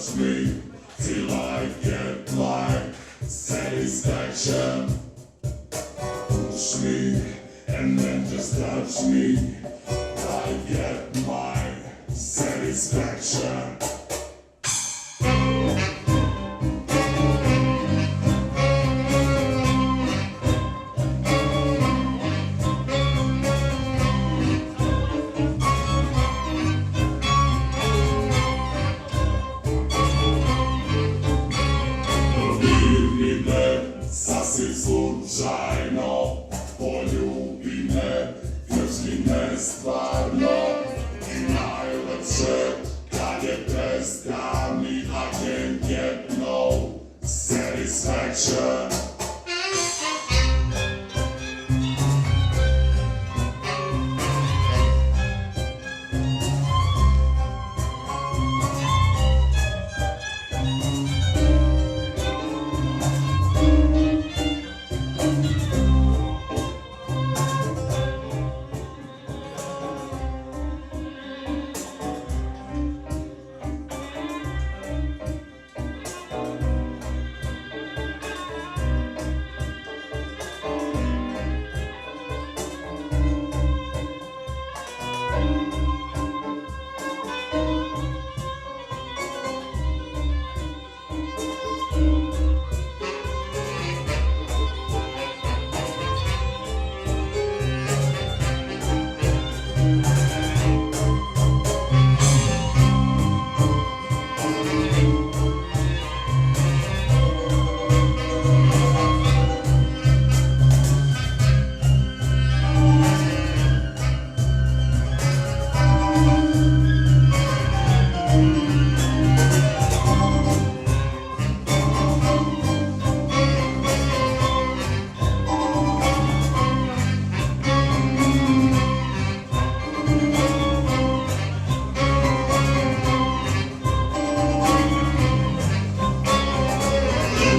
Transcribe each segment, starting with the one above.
touch me till I get my satisfaction. Push me and then just touch me. I get my satisfaction. Ça c'est случайно, полюbi me, jeśli nie stwarno. I najlepsze, kad je prestani, I can get no satisfaction.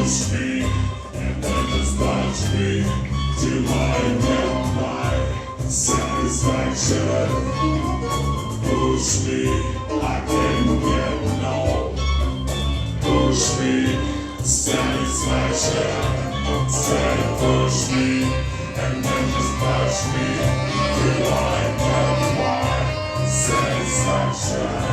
Push me and then just touch me till I get my satisfaction. Push me, I can get no. Push me, satisfaction. Say push me and then just touch me till I get my satisfaction.